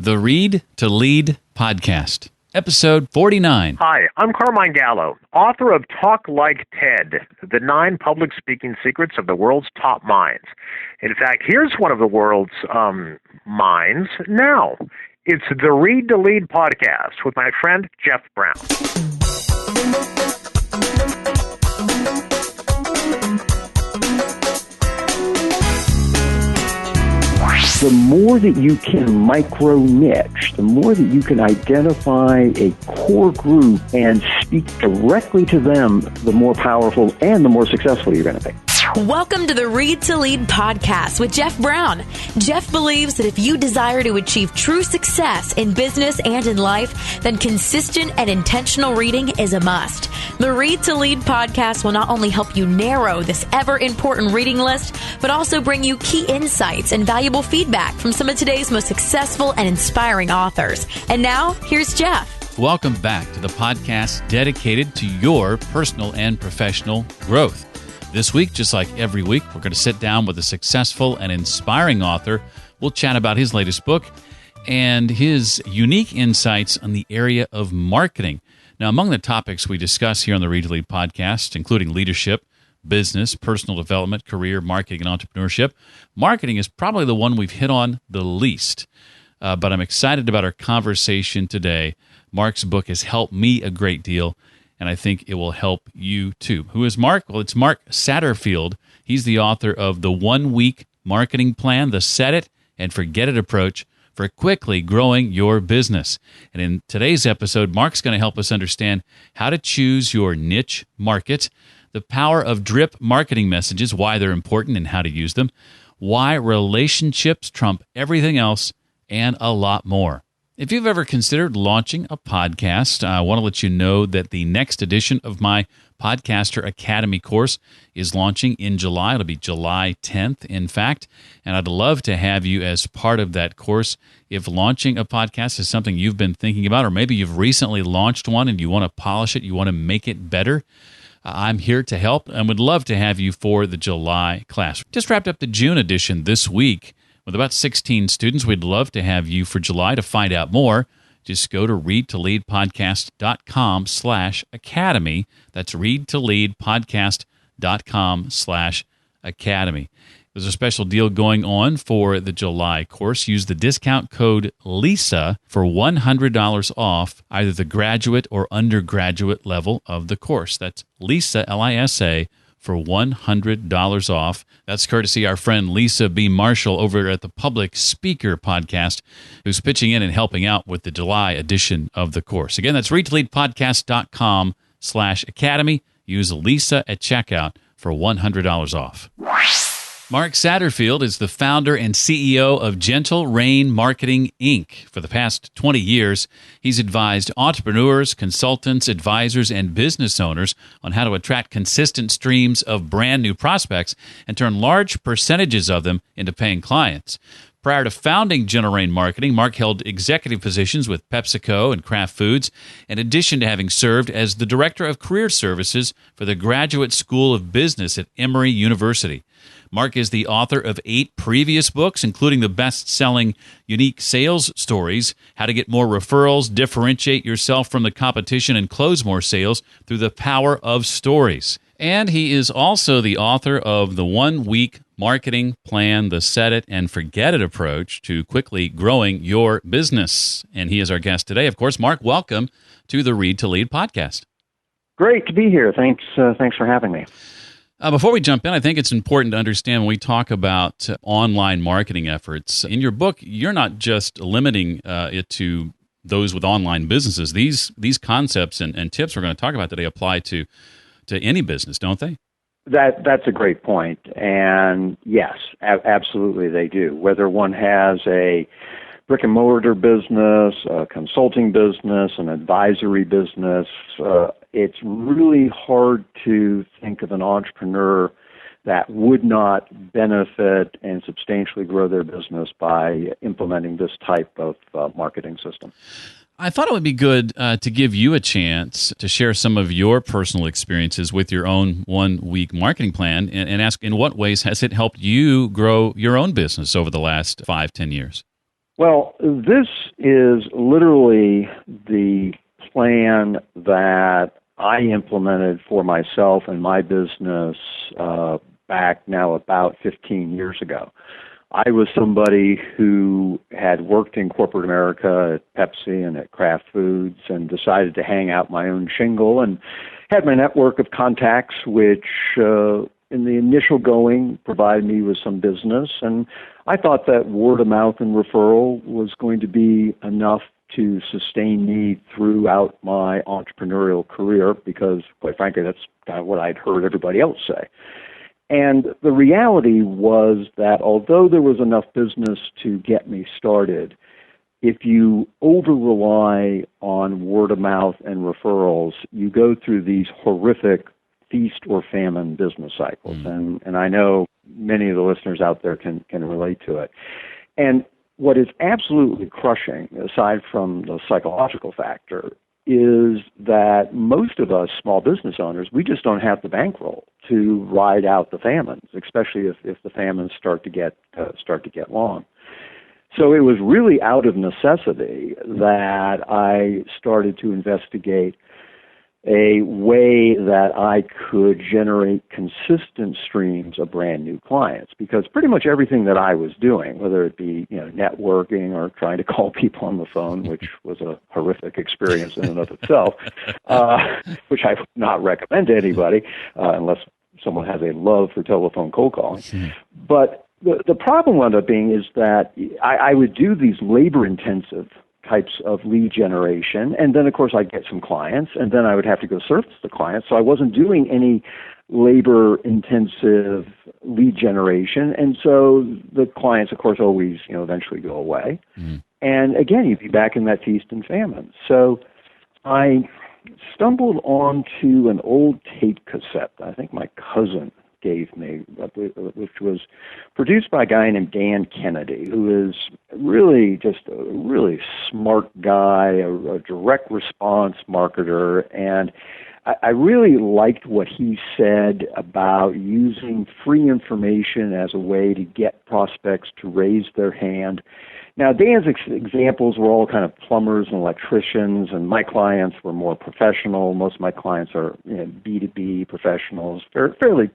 The Read to Lead Podcast, episode 49. Hi, I'm Carmine Gallo, author of Talk Like TED, the 9 public speaking secrets of the world's top minds. In fact, here's one of the world's minds now. It's the Read to Lead Podcast with my friend Jeff Brown. The more that you can micro-niche, the more that you can identify a core group and speak directly to them, the more powerful and the more successful you're going to be. Welcome to the Read to Lead podcast with Jeff Brown. Jeff believes that if you desire to achieve true success in business and in life, then consistent and intentional reading is a must. The Read to Lead podcast will not only help you narrow this ever-important reading list, but also bring you key insights and valuable feedback from some of today's most successful and inspiring authors. And now, here's Jeff. Welcome back to the podcast dedicated to your personal and professional growth. This week, just like every week, we're going to sit down with a successful and inspiring author. We'll chat about his latest book and his unique insights on the area of marketing. Now, among the topics we discuss here on the Read to Lead podcast, including leadership, business, personal development, career, marketing, and entrepreneurship, marketing is probably the one we've hit on the least. But I'm excited about our conversation today. Mark's book has helped me a great deal, and I think it will help you too. Who is Mark? Well, it's Mark Satterfield. He's the author of The 1 Week Marketing Plan, the Set It and Forget It approach for quickly growing your business. And in today's episode, Mark's going to help us understand how to choose your niche market, the power of drip marketing messages, why they're important and how to use them, why relationships trump everything else, and a lot more. If you've ever considered launching a podcast, I want to let you know that the next edition of my Podcaster Academy course is launching in July. It'll be July 10th, in fact, and I'd love to have you as part of that course. If launching a podcast is something you've been thinking about, or maybe you've recently launched one and you want to polish it, you want to make it better, I'm here to help and would love to have you for the July class. Just wrapped up the June edition this week with about 16 students. We'd love to have you for July. To find out more, just go to readtoleadpodcast.com/academy. That's readtoleadpodcast.com/academy. There's a special deal going on for the July course. Use the discount code LISA for $100 off either the graduate or undergraduate level of the course. That's LISA, L-I-S-A, for $100 off. That's courtesy our friend Lisa B. Marshall over at the Public Speaker Podcast, who's pitching in and helping out with the July edition of the course. Again, that's readtoleadpodcast.com/academy. Use Lisa at checkout for $100 off. Mark Satterfield is the founder and CEO of Gentle Rain Marketing, Inc. For the past 20 years, he's advised entrepreneurs, consultants, advisors, and business owners on how to attract consistent streams of brand new prospects and turn large percentages of them into paying clients. Prior to founding Gentle Rain Marketing, Mark held executive positions with PepsiCo and Kraft Foods, in addition to having served as the Director of Career Services for the Graduate School of Business at Emory University. Mark is the author of 8 previous books, including the best-selling Unique Sales Stories, How to Get More Referrals, Differentiate Yourself from the Competition, and Close More Sales Through the Power of Stories. And he is also the author of The 1 Week Marketing Plan, the Set It and Forget It approach to quickly growing your business. And he is our guest today. Of course, Mark, welcome to the Read to Lead podcast. Great to be here. Thanks for having me. Before we jump in, I think it's important to understand when we talk about online marketing efforts. In your book, you're not just limiting it to those with online businesses. These concepts and tips we're going to talk about today apply to any business, don't they? That's a great point. And yes, absolutely they do. Whether one has a brick and mortar business, a consulting business, an advisory business, it's really hard to think of an entrepreneur that would not benefit and substantially grow their business by implementing this type of marketing system. I thought it would be good to give you a chance to share some of your personal experiences with your own 1 week marketing plan and ask in what ways has it helped you grow your own business over the last 5-10 years? Well, this is literally the plan that I implemented for myself and my business back now about 15 years ago. I was somebody who had worked in corporate America at Pepsi and at Kraft Foods and decided to hang out my own shingle and had my network of contacts, which in the initial going provided me with some business. And I thought that word of mouth and referral was going to be enough to sustain me throughout my entrepreneurial career because, quite frankly, that's kind of what I'd heard everybody else say. And the reality was that although there was enough business to get me started, if you over-rely on word of mouth and referrals, you go through these horrific feast or famine business cycles. And I know many of the listeners out there can relate to it. And what is absolutely crushing, aside from the psychological factor, is that most of us small business owners, we just don't have the bankroll to ride out the famines, especially if the famines start to get long. So it was really out of necessity that I started to investigate a way that I could generate consistent streams of brand new clients, because pretty much everything that I was doing, whether it be networking or trying to call people on the phone, which was a horrific experience in and of itself, which I would not recommend to anybody unless someone has a love for telephone cold calling. But the problem wound up being is that I would do these labor-intensive types of lead generation, and then, of course, I'd get some clients, and then I would have to go service the clients. So I wasn't doing any labor-intensive lead generation, and so the clients, of course, always, eventually go away. And again, you'd be back in that feast and famine. So I stumbled onto an old tape cassette I think my cousin gave me, which was produced by a guy named Dan Kennedy, who is really just a really smart guy, a direct response marketer. And I really liked what he said about using free information as a way to get prospects to raise their hand. Now, Dan's examples were all kind of plumbers and electricians, and my clients were more professional. Most of my clients are B2B professionals, fairly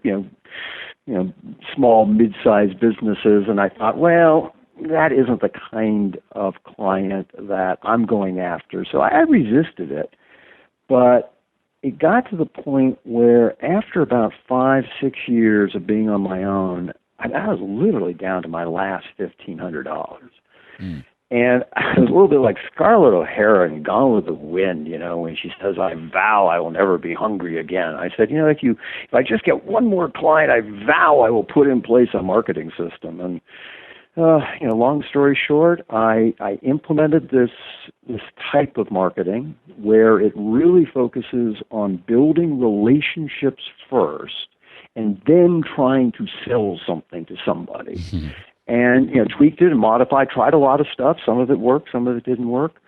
small, mid-sized businesses. And I thought, well, that isn't the kind of client that I'm going after. So I resisted it. But it got to the point where after about 5-6 years of being on my own, I was literally down to my last $1,500. And I was a little bit like Scarlett O'Hara in Gone with the Wind, when she says, "I vow I will never be hungry again." I said, if I just get one more client, I vow I will put in place a marketing system. And long story short, I implemented this type of marketing where it really focuses on building relationships first and then trying to sell something to somebody. And, tweaked it and modified, tried a lot of stuff. Some of it worked, some of it didn't work.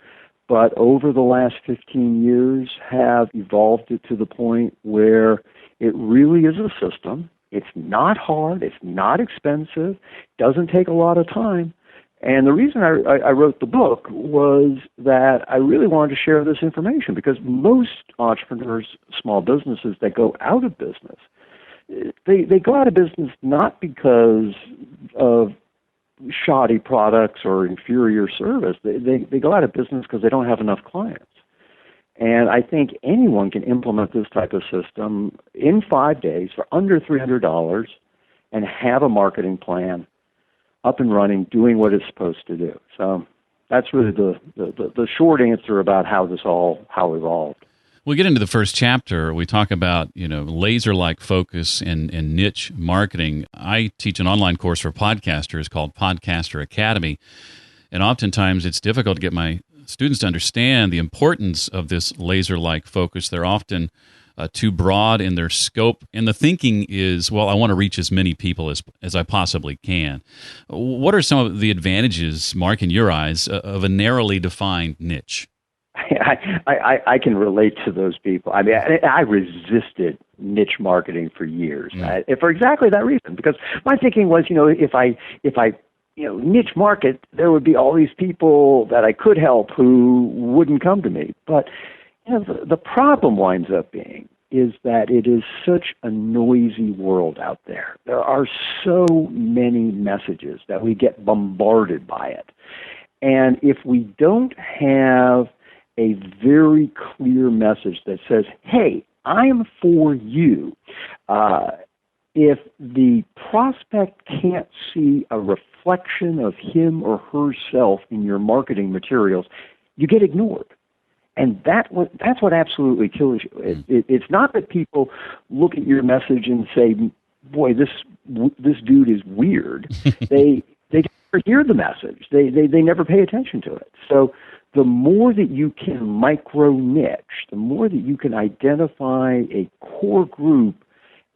But over the last 15 years have evolved it to the point where it really is a system. It's not hard. It's not expensive. Doesn't take a lot of time. And the reason I wrote the book was that I really wanted to share this information because most entrepreneurs, small businesses that go out of business, they go out of business not because of shoddy products or inferior service. They go out of business because they don't have enough clients. And I think anyone can implement this type of system in 5 days for under $300 and have a marketing plan up and running, doing what it's supposed to do. So that's really the short answer about how evolved. We get into the first chapter. We talk about, laser-like focus and niche marketing. I teach an online course for podcasters called Podcaster Academy. And oftentimes it's difficult to get my students to understand the importance of this laser-like focus. They're often too broad in their scope. And the thinking is, well, I want to reach as many people as I possibly can. What are some of the advantages, Mark, in your eyes, of a narrowly defined niche? I can relate to those people. I mean, I resisted niche marketing for years, for exactly that reason. Because my thinking was, if I niche market, there would be all these people that I could help who wouldn't come to me. But the problem winds up being is that it is such a noisy world out there. There are so many messages that we get bombarded by it. And if we don't have a very clear message that says, hey, I'm for you, if the prospect can't see a reflection of him or herself in your marketing materials, you get ignored. And that's what absolutely kills you. It's not that people look at your message and say, boy, this dude is weird. They never hear the message. They never pay attention to it. So the more that you can micro niche, the more that you can identify a core group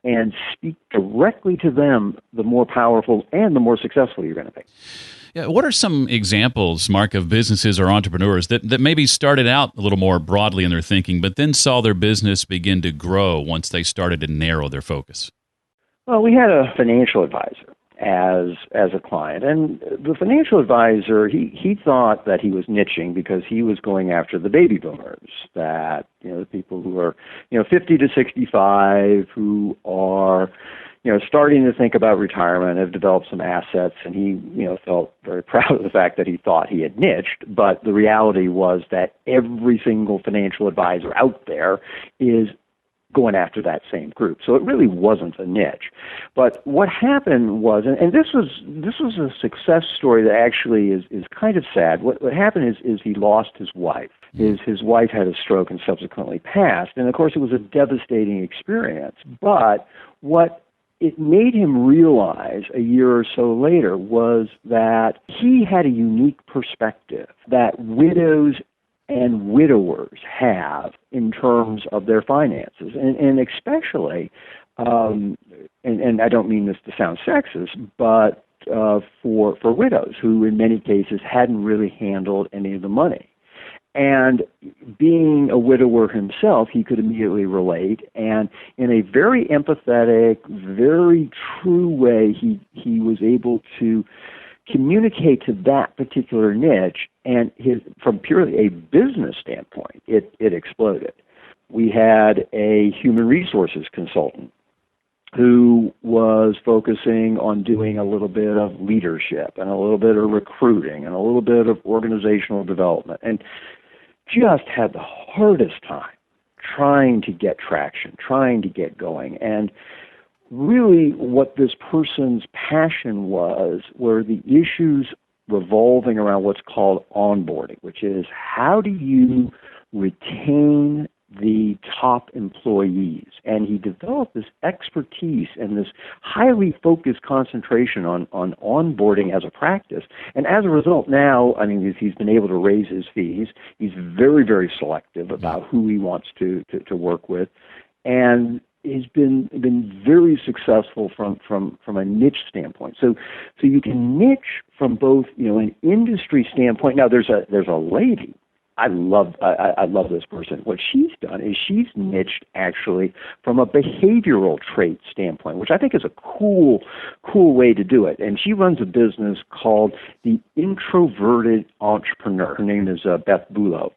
and speak directly to them, the more powerful and the more successful you're going to be. Yeah, what are some examples, Mark, of businesses or entrepreneurs that maybe started out a little more broadly in their thinking, but then saw their business begin to grow once they started to narrow their focus? Well, we had a financial advisor as a client, and the financial advisor, he thought that he was niching because he was going after the baby boomers, that the people who are 50 to 65 who are starting to think about retirement, have developed some assets, and he felt very proud of the fact that he thought he had niched. But the reality was that every single financial advisor out there is going after that same group. So it really wasn't a niche. But what happened was, and this was a success story that actually is kind of sad. What happened is he lost his wife. His wife had a stroke and subsequently passed. And of course it was a devastating experience. But what it made him realize a year or so later was that he had a unique perspective that widows and widowers have in terms of their finances, and especially, and I don't mean this to sound sexist, but for widows who in many cases hadn't really handled any of the money. And being a widower himself, he could immediately relate, and in a very empathetic, very true way, he was able to communicate to that particular niche, and from purely a business standpoint, it exploded. We had a human resources consultant who was focusing on doing a little bit of leadership and a little bit of recruiting and a little bit of organizational development, and just had the hardest time trying to get traction, trying to get going. And really what this person's passion were the issues revolving around what's called onboarding, which is how do you retain the top employees? And he developed this expertise and this highly focused concentration on onboarding as a practice. And as a result, now, he's been able to raise his fees. He's very, very selective about who he wants to work with. And has been very successful from a niche standpoint. So you can niche from both an industry standpoint. Now there's a lady. I love this person. What she's done is she's niched actually from a behavioral trait standpoint, which I think is a cool way to do it. And she runs a business called the Introverted Entrepreneur. Her name is Beth Bulow.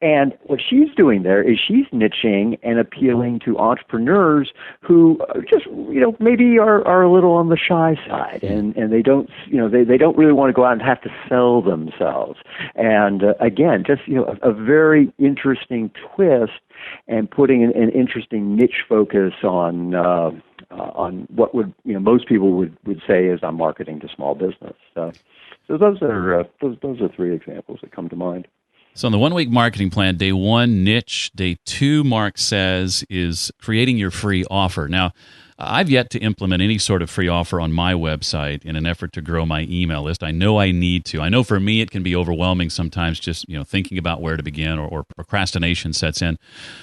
And what she's doing there is she's niching and appealing to entrepreneurs who just, maybe are a little on the shy side, and they don't, they don't really want to go out and have to sell themselves. And again, just, a very interesting twist and putting an interesting niche focus on what would, most people would say is on marketing to small business. So those are three examples that come to mind. So on the 1 week marketing plan, day 1, niche. Day 2, Mark says, is creating your free offer. Now, I've yet to implement any sort of free offer on my website in an effort to grow my email list. I know I need to. I know for me it can be overwhelming sometimes just thinking about where to begin, or procrastination sets in.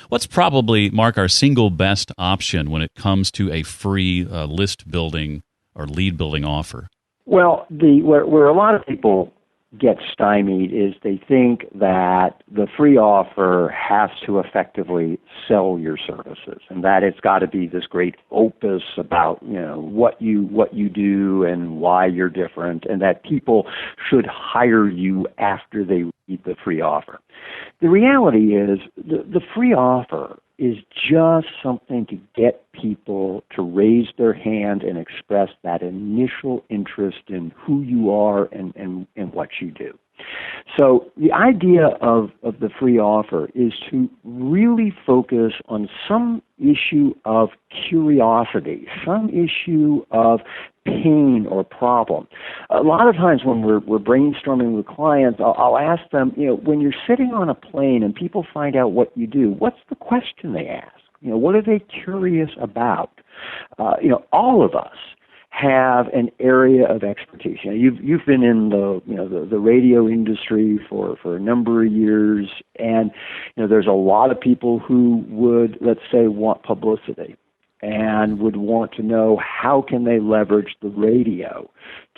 What's probably, Mark, our single best option when it comes to a free list building or lead building offer? Well, where a lot of people get stymied is they think that the free offer has to effectively sell your services, and that it's got to be this great opus about what you do and why you're different, and that people should hire you after they read the free offer. The reality is the free offer is just something to get people to raise their hand and express that initial interest in who you are and what you do. So the idea of the free offer is to really focus on some issue of curiosity, some issue of pain or problem. A lot of times when we're brainstorming with clients, I'll ask them, when you're sitting on a plane and people find out what you do, what's the question they ask? What are they curious about? All of us have an area of expertise. You've been in the radio industry for a number of years, and there's a lot of people who would, let's say, want publicity and would want to know how can they leverage the radio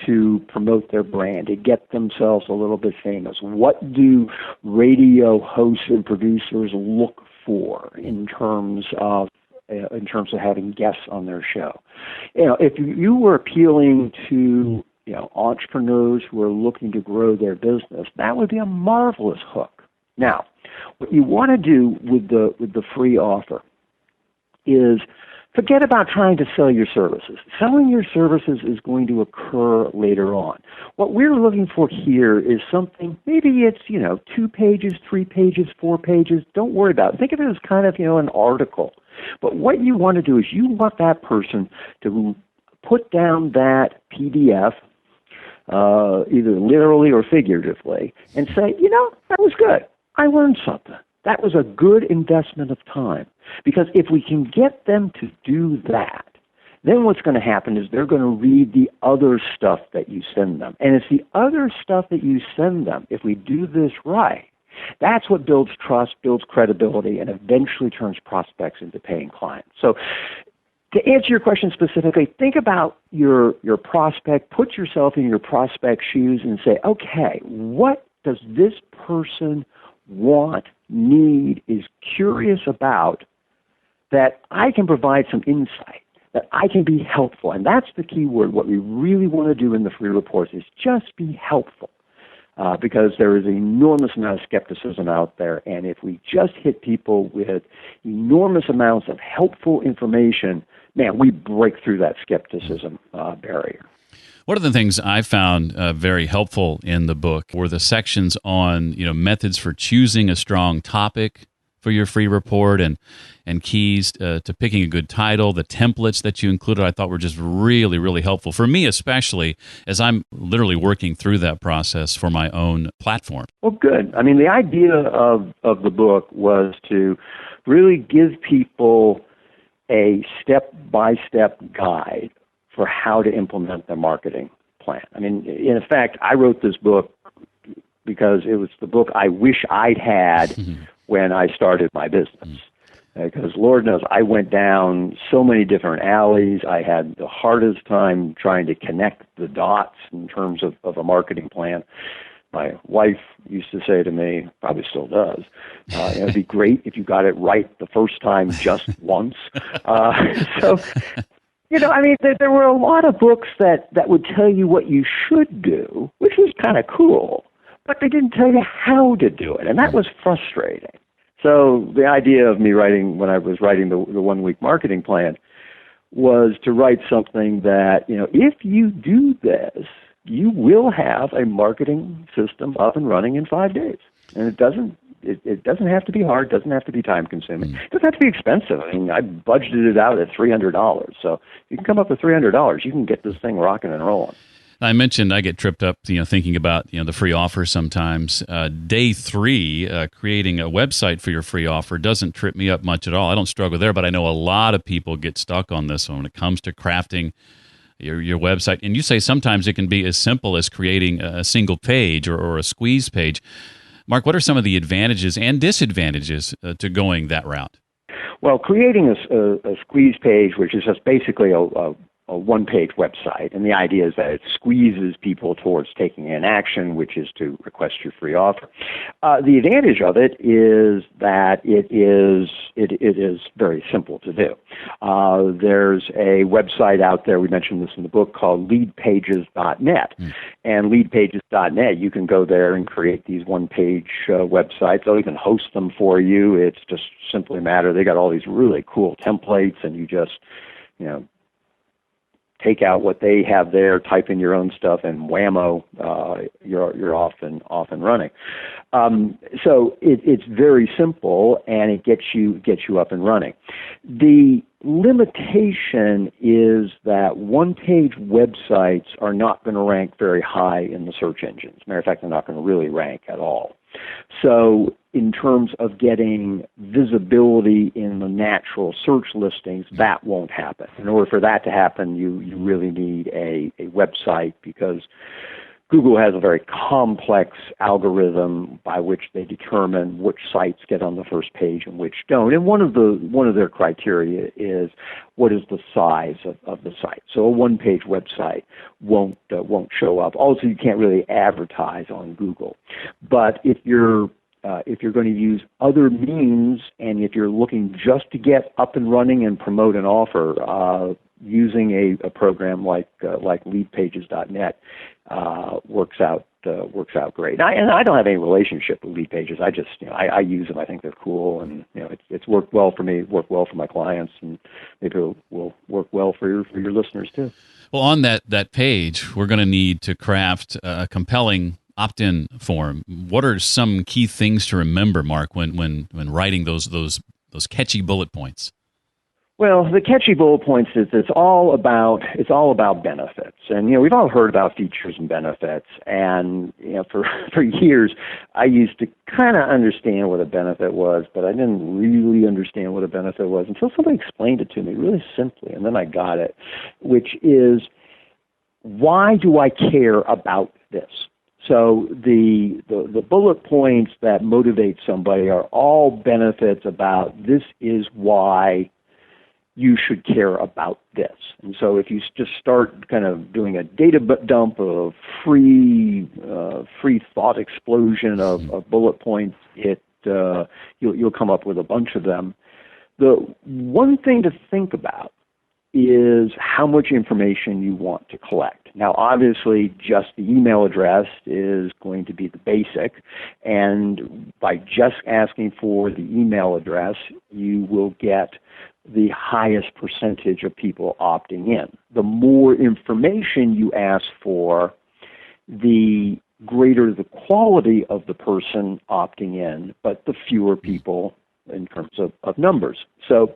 to promote their brand, to get themselves a little bit famous. What do radio hosts and producers look for in terms of having guests on their show? If you were appealing to entrepreneurs who are looking to grow their business, that would be a marvelous hook. Now, what you want to do with the free offer is forget about trying to sell your services. Selling your services is going to occur later on. What we're looking for here is something, maybe it's, 2 pages, 3 pages, 4 pages. Don't worry about it. Think of it as kind of, an article. But what you want to do is you want that person to put down that PDF, either literally or figuratively, and say, that was good. I learned something. That was a good investment of time. Because if we can get them to do that, then what's going to happen is they're going to read the other stuff that you send them. And it's the other stuff that you send them, if we do this right, that's what builds trust, builds credibility, and eventually turns prospects into paying clients. So to answer your question specifically, think about your prospect, put yourself in your prospect's shoes and say, okay, what does this person want, need, is curious about that I can provide some insight, that I can be helpful? And that's the key word. What we really want to do in the free reports is just be helpful. Because there is an enormous amount of skepticism out there, and if we just hit people with enormous amounts of helpful information, man, we break through that skepticism barrier. One of the things I found very helpful in the book were the sections on methods for choosing a strong topic for your free report and keys to picking a good title. The templates that you included I thought were just really, really helpful for me, especially as I'm literally working through that process for my own platform. Well, good. I mean, the idea of the book was to really give people a step-by-step guide for how to implement their marketing plan. I mean, in effect, I wrote this book because it was the book I wish I'd had when I started my business. Because Lord knows, I went down so many different alleys. I had the hardest time trying to connect the dots in terms of a marketing plan. My wife used to say to me, probably still does, it'd be great if you got it right the first time just once. There were a lot of books that would tell you what you should do, which was kind of cool, but they didn't tell you how to do it, and that was frustrating. So the idea of me writing, when I was writing the 1 week marketing plan, was to write something that, if you do this, you will have a marketing system up and running in 5 days. And it doesn't have to be hard, doesn't have to be time consuming. It doesn't have to be expensive. I mean, I budgeted it out at $300. So you can come up with $300, you can get this thing rocking and rolling. I mentioned I get tripped up, thinking about, the free offer sometimes. Day 3, creating a website for your free offer doesn't trip me up much at all. I don't struggle there, but I know a lot of people get stuck on this when it comes to crafting your website. And you say sometimes it can be as simple as creating a single page or a squeeze page. Mark, what are some of the advantages and disadvantages to going that route? Well, creating a squeeze page, which is just basically a one-page website, and the idea is that it squeezes people towards taking an action, which is to request your free offer. The advantage of it is that it is very simple to do. There's a website out there, we mentioned this in the book, called leadpages.net. And leadpages.net, you can go there and create these one-page websites. They'll even host them for you. It's just simply a matter. They got all these really cool templates, and you just, take out what they have there, type in your own stuff, and whammo, you're off and running. So it's very simple, and it gets you up and running. The limitation is that one-page websites are not going to rank very high in the search engines. Matter of fact, they're not going to really rank at all. So in terms of getting visibility in the natural search listings, that won't happen. In order for that to happen, you really need a website, because Google has a very complex algorithm by which they determine which sites get on the first page and which don't. And one of their criteria is what is the size of the site. So a one-page website won't show up. Also, you can't really advertise on Google. But if you're going to use other means, and if you're looking just to get up and running and promote an offer, using a program like leadpages.net works out great. And I don't have any relationship with Leadpages. I just I use them. I think they're cool, and it's worked well for me, worked well for my clients, and maybe it will work well for your listeners too. Well, on that page, we're going to need to craft a compelling opt-in form. What are some key things to remember, Mark, when writing those catchy bullet points? Well, the catchy bullet points is it's all about benefits, and we've all heard about features and benefits, and for years I used to kind of understand what a benefit was, but I didn't really understand what a benefit was until somebody explained it to me really simply, and then I got it, which is, why do I care about this? So the bullet points that motivate somebody are all benefits about, this is why you should care about this. And so if you just start kind of doing a data dump of free thought explosion of bullet points, you'll come up with a bunch of them. The one thing to think about is how much information you want to collect. Now, obviously, just the email address is going to be the basic, and by just asking for the email address, you will get the highest percentage of people opting in. The more information you ask for, the greater the quality of the person opting in, but the fewer people in terms of numbers. So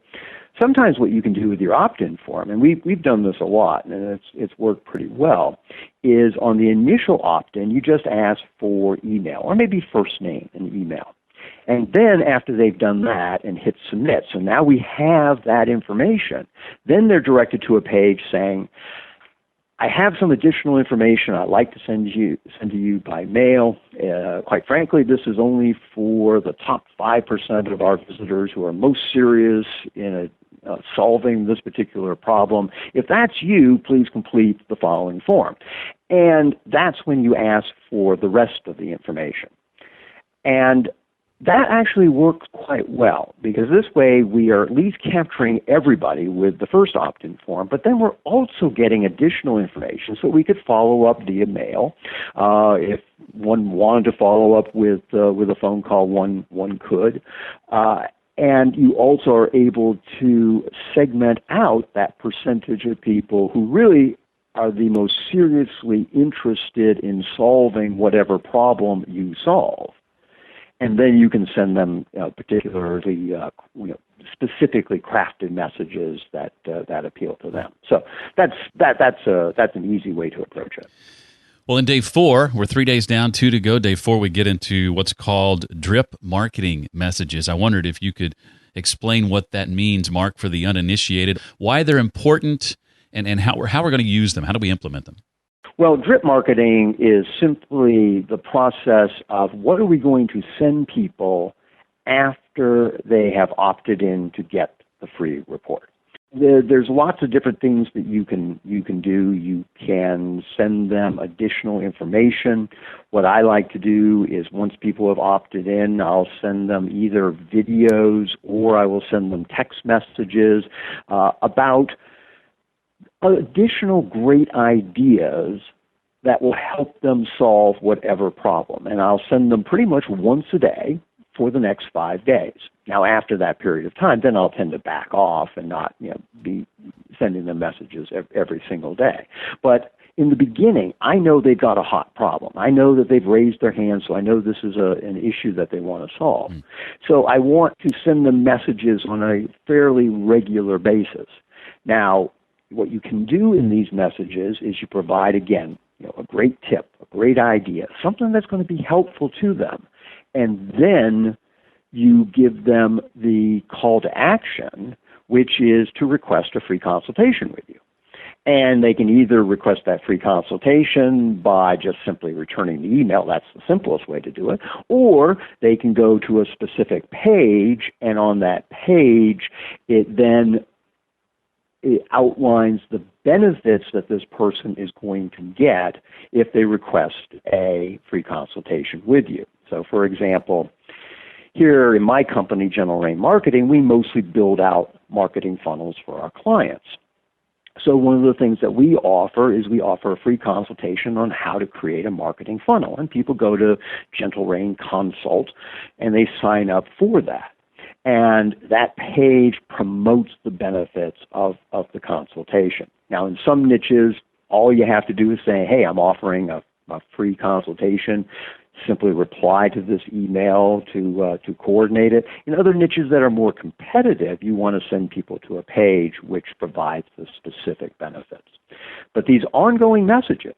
sometimes what you can do with your opt-in form, and we've done this a lot, and it's worked pretty well, is on the initial opt-in, you just ask for email, or maybe first name and email. And then after they've done that and hit submit, so now we have that information, then they're directed to a page saying, I have some additional information I'd like to send to you by mail. Quite frankly, this is only for the top 5% of our visitors who are most serious in solving this particular problem. If that's you, please complete the following form. And that's when you ask for the rest of the information. And that actually works quite well, because this way we are at least capturing everybody with the first opt-in form, but then we're also getting additional information so we could follow up via mail. If one wanted to follow up with a phone call, one could. And you also are able to segment out that percentage of people who really are the most seriously interested in solving whatever problem you solve. And then you can send them particularly, specifically crafted messages that appeal to them. So that's an easy way to approach it. Well, in day 4, we're 3 days down, 2 to go. Day 4, we get into what's called drip marketing messages. I wondered if you could explain what that means, Mark, for the uninitiated, why they're important, and how we're going to use them. How do we implement them? Well, drip marketing is simply the process of what are we going to send people after they have opted in to get the free report. there's lots of different things that you can do. You can send them additional information. What I like to do is once people have opted in, I'll send them either videos or I will send them text messages about additional great ideas that will help them solve whatever problem. And I'll send them pretty much once a day for the next 5 days. Now, after that period of time, then I'll tend to back off and not, be sending them messages every single day. But in the beginning, I know they've got a hot problem. I know that they've raised their hand, so I know this is an issue that they want to solve. So I want to send them messages on a fairly regular basis. Now, what you can do in these messages is you provide, again, a great tip, a great idea, something that's going to be helpful to them. And then you give them the call to action, which is to request a free consultation with you. And they can either request that free consultation by just simply returning the email. That's the simplest way to do it. Or they can go to a specific page, and on that page, it outlines the benefits that this person is going to get if they request a free consultation with you. So, for example, here in my company, General Rain Marketing, we mostly build out marketing funnels for our clients. So one of the things that we offer is we offer a free consultation on how to create a marketing funnel. And people go to Gentle Rain Consult, and they sign up for that. And that page promotes the benefits of the consultation. Now, in some niches, all you have to do is say, hey, I'm offering a free consultation. Simply reply to this email to coordinate it. In other niches that are more competitive, you want to send people to a page which provides the specific benefits. But these ongoing messages,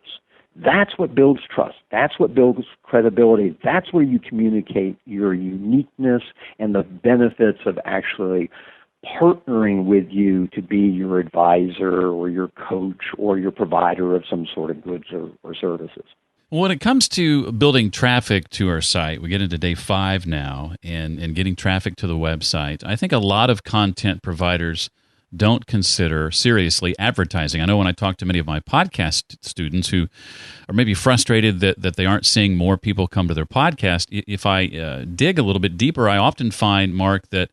that's what builds trust. That's what builds credibility. That's where you communicate your uniqueness and the benefits of actually partnering with you to be your advisor or your coach or your provider of some sort of goods or services. When it comes to building traffic to our site, we get into day 5 now, and getting traffic to the website. I think a lot of content providers don't consider seriously advertising. I know when I talk to many of my podcast students who are maybe frustrated that they aren't seeing more people come to their podcast, if I dig a little bit deeper, I often find, Mark, that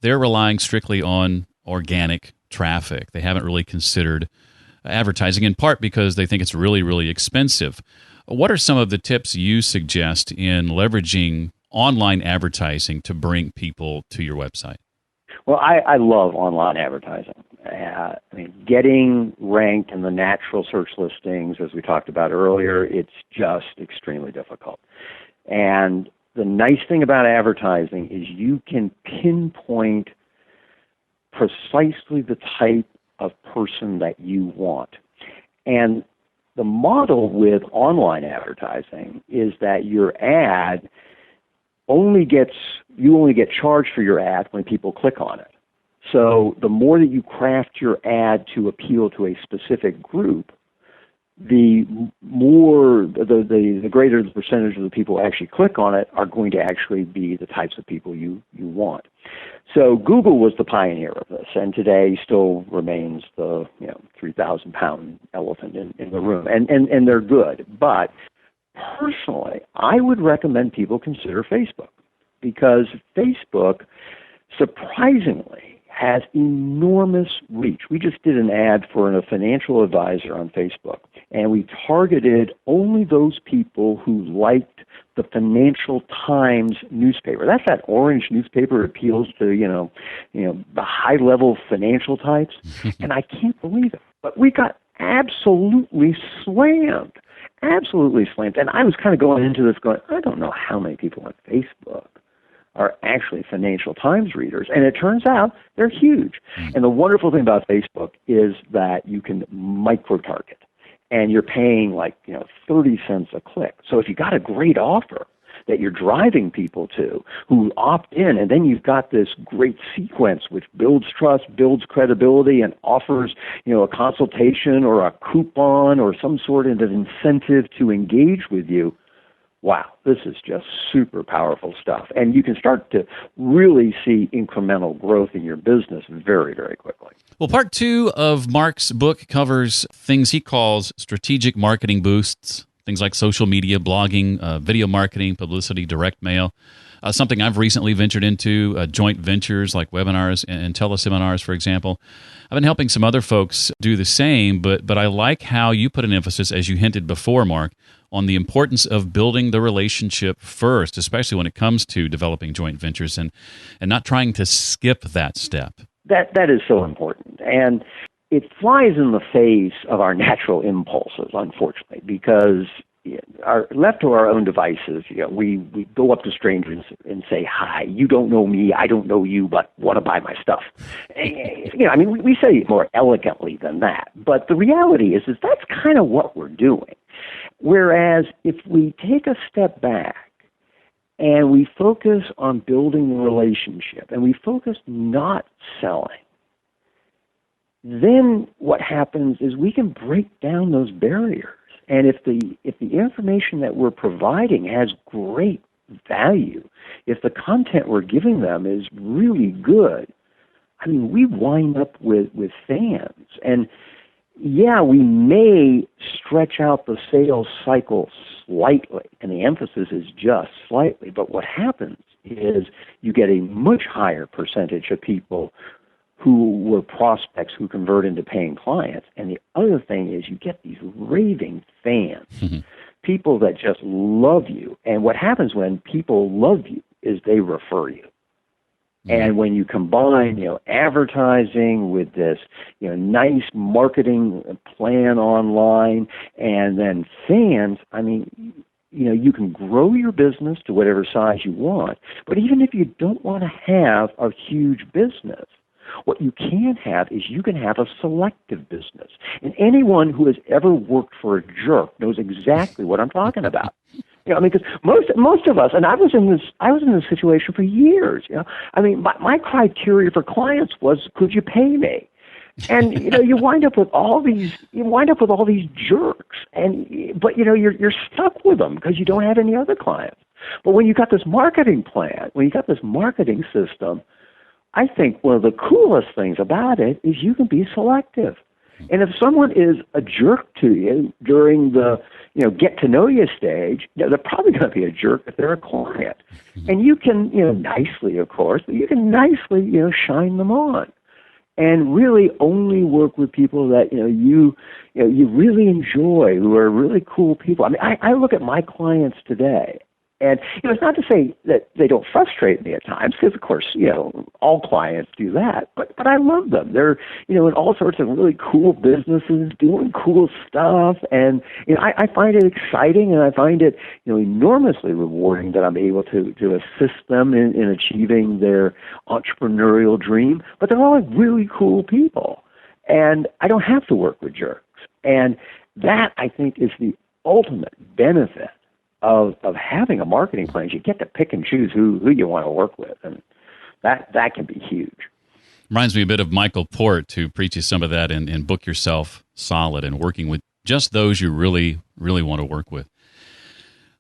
they're relying strictly on organic traffic. They haven't really considered advertising, in part because they think it's really, really expensive. What are some of the tips you suggest in leveraging online advertising to bring people to your website? Well, I love online advertising. Getting ranked in the natural search listings, as we talked about earlier, it's just extremely difficult. And the nice thing about advertising is you can pinpoint precisely the type of person that you want. And the model with online advertising is that your ad you only get charged for your ad when people click on it. So the more that you craft your ad to appeal to a specific group, the greater the percentage of the people who actually click on it are going to actually be the types of people you want. So Google was the pioneer of this, and today still remains the 3,000-pound elephant in the room, and they're good. But personally, I would recommend people consider Facebook, because Facebook, surprisingly, has enormous reach. We just did an ad for a financial advisor on Facebook, and we targeted only those people who liked the Financial Times newspaper. That's that orange newspaper that appeals to, the high-level financial types, and I can't believe it. But we got absolutely slammed. And I was kind of going into this going, I don't know how many people on Facebook are actually Financial Times readers. And it turns out they're huge. And the wonderful thing about Facebook is that you can micro-target. And you're paying 30 cents a click. So if you got a great offer that you're driving people to who opt in, and then you've got this great sequence which builds trust, builds credibility, and offers, a consultation or a coupon or some sort of incentive to engage with you, wow, this is just super powerful stuff. And you can start to really see incremental growth in your business very, very quickly. Well, part 2 of Mark's book covers things he calls strategic marketing boosts, things like social media, blogging, video marketing, publicity, direct mail. Something I've recently ventured into, joint ventures like webinars and teleseminars, for example. I've been helping some other folks do the same, but I like how you put an emphasis, as you hinted before, Mark, on the importance of building the relationship first, especially when it comes to developing joint ventures and not trying to skip that step. That is so important. And it flies in the face of our natural impulses, unfortunately, because left to our own devices, we go up to strangers and say, hi, you don't know me, I don't know you, but want to buy my stuff. We say it more elegantly than that. But the reality is that's kind of what we're doing. Whereas if we take a step back and we focus on building the relationship and we focus not selling, then what happens is we can break down those barriers. And if the information that we're providing has great value, if the content we're giving them is really good, we wind up with fans. And yeah, we may stretch out the sales cycle slightly, and the emphasis is just slightly, but what happens is you get a much higher percentage of people who were prospects who convert into paying clients. And the other thing is you get these raving fans, people that just love you. And what happens when people love you is they refer you. And when you combine, advertising with this, nice marketing plan online and then fans, you can grow your business to whatever size you want. But even if you don't want to have a huge business, what you can have is you can have a selective business. And anyone who has ever worked for a jerk knows exactly what I'm talking about. Because most of us, and I was in this situation for years. My criteria for clients was, could you pay me? And you wind up with all these jerks, but you're stuck with them because you don't have any other clients. But when you got this marketing plan, when you got this marketing system, I think one of the coolest things about it is you can be selective. And if someone is a jerk to you during the get to know you stage, they're probably going to be a jerk if they're a client. And you can nicely, of course, but you can nicely shine them on, and really only work with people that you really enjoy, who are really cool people. I look at my clients today. And it's not to say that they don't frustrate me at times, because of course, all clients do that. But I love them. They're in all sorts of really cool businesses, doing cool stuff, and I find it exciting, and I find it enormously rewarding that I'm able to assist them in achieving their entrepreneurial dream. But they're all really cool people, and I don't have to work with jerks. And that, I think, is the ultimate benefit of having a marketing plan. You get to pick and choose who you want to work with, and that can be huge. Reminds me a bit of Michael Port, who preaches some of that in Book Yourself Solid, and working with just those you really, really want to work with.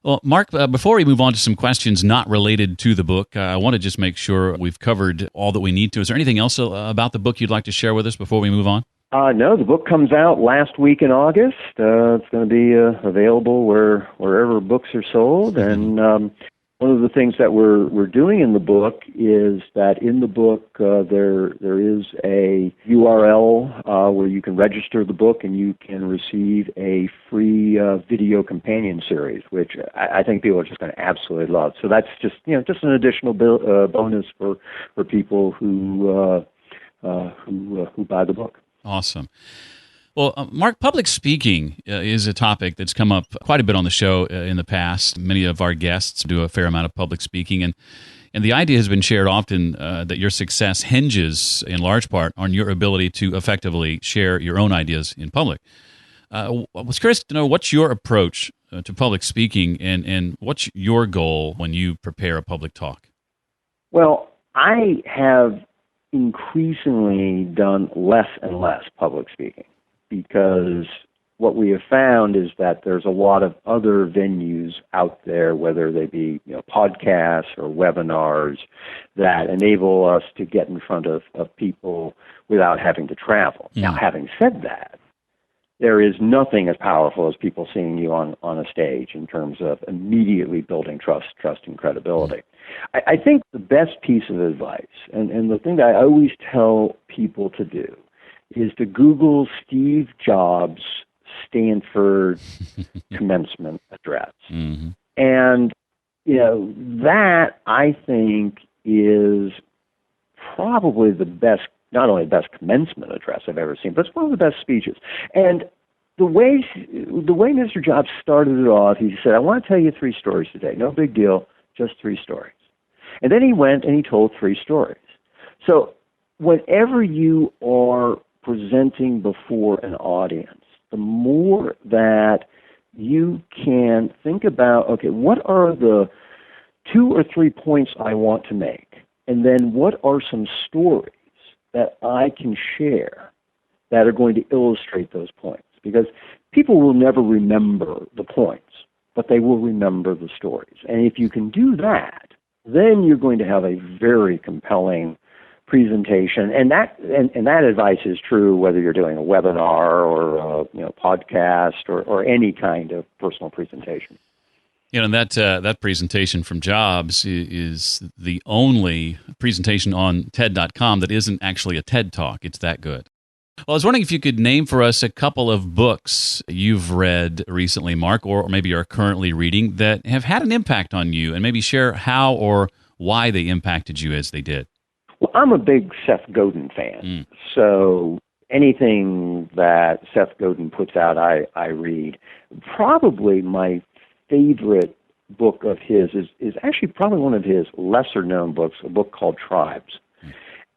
Well, Mark, before we move on to some questions not related to the book, I want to just make sure we've covered all that we need to. Is there anything else about the book you'd like to share with us before we move on? No, the book comes out last week in August. It's going to be available wherever books are sold. And one of the things that we're doing in the book is that in the book there is a URL where you can register the book and you can receive a free video companion series, which I think people are just going to absolutely love. So that's just an additional bonus for people who buy the book. Awesome. Well, Mark, public speaking is a topic that's come up quite a bit on the show in the past. Many of our guests do a fair amount of public speaking, and the idea has been shared often that your success hinges in large part on your ability to effectively share your own ideas in public. I was curious to know, what's your approach to public speaking, and what's your goal when you prepare a public talk? Well, I have increasingly done less and less public speaking, because what we have found is that there's a lot of other venues out there, whether they be podcasts or webinars, that enable us to get in front of people without having to travel. Now, having said that, there is nothing as powerful as people seeing you on a stage in terms of immediately building trust and credibility. I think the best piece of advice, and the thing that I always tell people to do, is to Google Steve Jobs' Stanford commencement address. Mm-hmm. And, that I think is probably the best, not only the best commencement address I've ever seen, but it's one of the best speeches. And the way Mr. Jobs started it off, he said, I want to tell you 3 stories today. No big deal, just 3 stories. And then he went and he told 3 stories. So whenever you are presenting before an audience, the more that you can think about, okay, what are the 2 or 3 points I want to make? And then what are some stories that I can share that are going to illustrate those points? Because people will never remember the points, but they will remember the stories. And if you can do that, then you're going to have a very compelling presentation. And that advice is true whether you're doing a webinar or a podcast or any kind of personal presentation. And that presentation from Jobs is the only presentation on TED.com that isn't actually a TED Talk. It's that good. Well, I was wondering if you could name for us a couple of books you've read recently, Mark, or maybe are currently reading that have had an impact on you, and maybe share how or why they impacted you as they did. Well, I'm a big Seth Godin fan, so anything that Seth Godin puts out, I read. Probably my favorite book of his is actually probably one of his lesser-known books, a book called Tribes.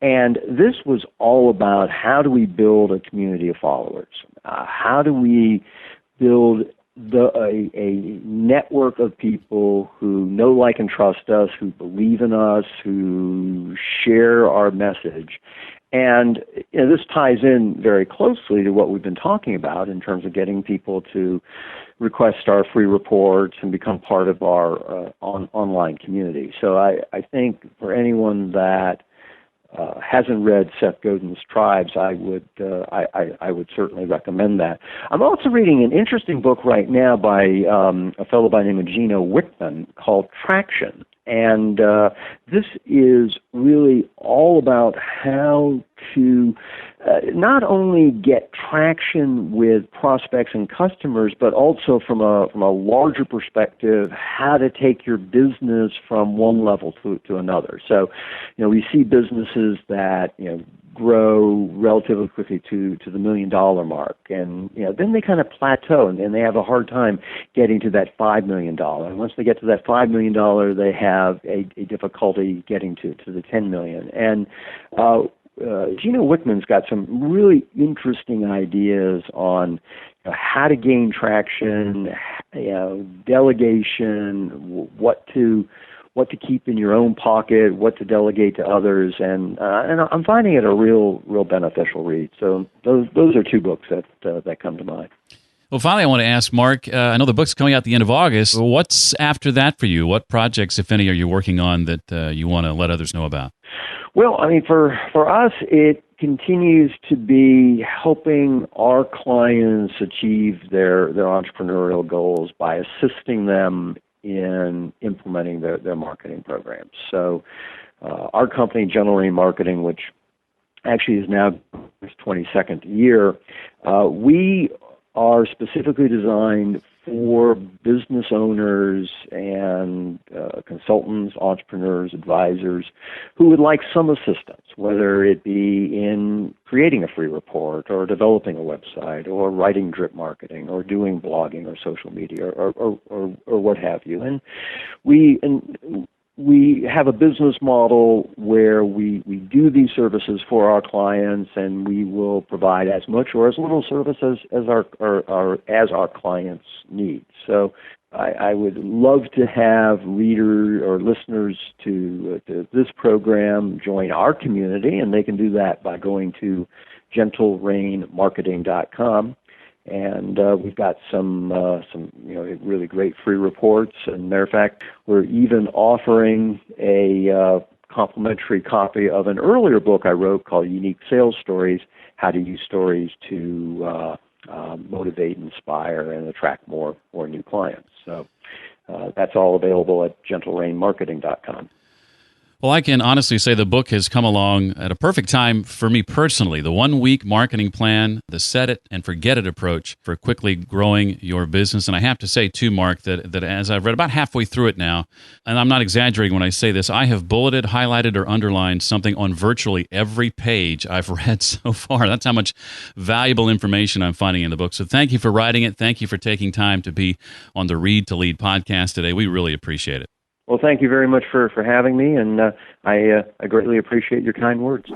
And this was all about how do we build a community of followers? How do we build a network of people who know, like, and trust us, who believe in us, who share our message? And this ties in very closely to what we've been talking about in terms of getting people to request our free reports and become part of our online community. So I think for anyone that hasn't read Seth Godin's Tribes, I would certainly recommend that. I'm also reading an interesting book right now by a fellow by the name of Gino Wickman called Traction. And this is really all about how to not only get traction with prospects and customers, but also from a larger perspective, how to take your business from one level to another. So, we see businesses that grow relatively quickly to the $1 million mark, and then they kind of plateau, and they have a hard time getting to that $5 million. And once they get to that $5 million, they have a difficulty getting to the $10 million. And Gino Wickman's got some really interesting ideas on how to gain traction, delegation, what to keep in your own pocket, what to delegate to others, and I'm finding it a real beneficial read. So those are 2 books that come to mind. Well, finally, I want to ask Mark. I know the book's coming out at the end of August. What's after that for you? What projects, if any, are you working on that you want to let others know about? Well, I mean, for us, it continues to be helping our clients achieve their entrepreneurial goals by assisting them in implementing their marketing programs. So our company, General Marine Marketing, which actually is now its 22nd year, we are specifically designed for business owners and consultants, entrepreneurs, advisors who would like some assistance, whether it be in creating a free report or developing a website or writing drip marketing or doing blogging or social media or what have you. And we have a business model where we do these services for our clients, and we will provide as much or as little service as our clients need. So I would love to have readers or listeners to this program join our community, and they can do that by going to gentlerainmarketing.com. And we've got some really great free reports. And matter of fact, we're even offering a complimentary copy of an earlier book I wrote called Unique Sales Stories: How to Use Stories to Motivate, inspire, and attract more new clients. So that's all available at gentlerainmarketing.com. Well, I can honestly say the book has come along at a perfect time for me personally. The 1-week marketing plan, the set it and forget it approach for quickly growing your business. And I have to say, too, Mark, that as I've read about halfway through it now, and I'm not exaggerating when I say this, I have bulleted, highlighted, or underlined something on virtually every page I've read so far. That's how much valuable information I'm finding in the book. So thank you for writing it. Thank you for taking time to be on the Read to Lead podcast today. We really appreciate it. Well, thank you very much for having me, and I greatly appreciate your kind words.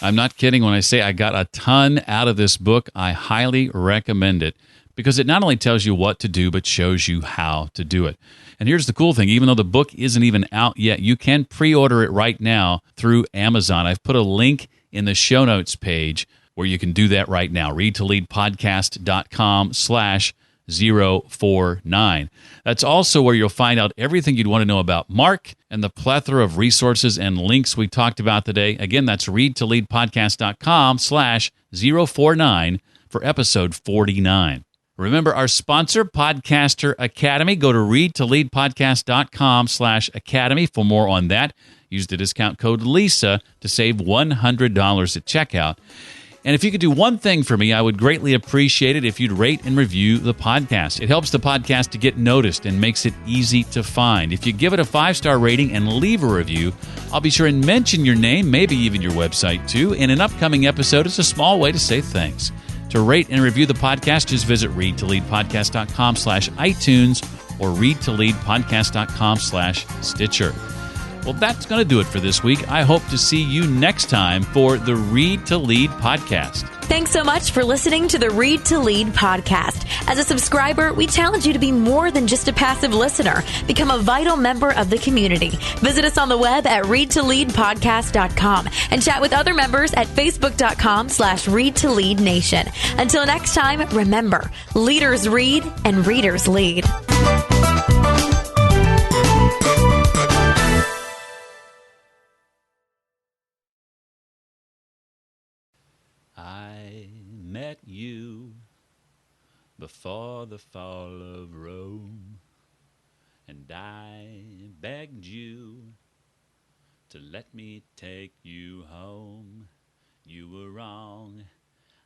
I'm not kidding when I say I got a ton out of this book. I highly recommend it because it not only tells you what to do, but shows you how to do it. And here's the cool thing. Even though the book isn't even out yet, you can pre-order it right now through Amazon. I've put a link in the show notes page where you can do that right now. readtoleadpodcast.com/049. That's also where you'll find out everything you'd want to know about Mark and the plethora of resources and links we talked about today. Again, that's readtoleadpodcast.com/049 for episode 49. Remember our sponsor, Podcaster Academy. Go to readtoleadpodcast.com/academy for more on that. Use the discount code LISA to save $100 at checkout. And if you could do one thing for me, I would greatly appreciate it if you'd rate and review the podcast. It helps the podcast to get noticed and makes it easy to find. If you give it a 5-star rating and leave a review, I'll be sure and mention your name, maybe even your website too, in an upcoming episode. It's a small way to say thanks. To rate and review the podcast, just visit readtoleadpodcast.com/iTunes or readtoleadpodcast.com/Stitcher. Well, that's going to do it for this week. I hope to see you next time for the Read to Lead podcast. Thanks so much for listening to the Read to Lead podcast. As a subscriber, we challenge you to be more than just a passive listener. Become a vital member of the community. Visit us on the web at readtoleadpodcast.com and chat with other members at facebook.com/readtoleadnation. Until next time, remember, leaders read and readers lead. I met you before the fall of Rome, and I begged you to let me take you home. You were wrong,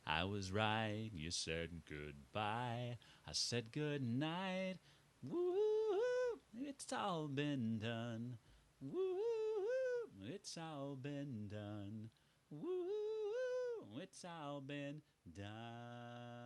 I was right. You said goodbye, I said good night. Woo, it's all been done. Woo, it's all been done. Woo, it's all been done.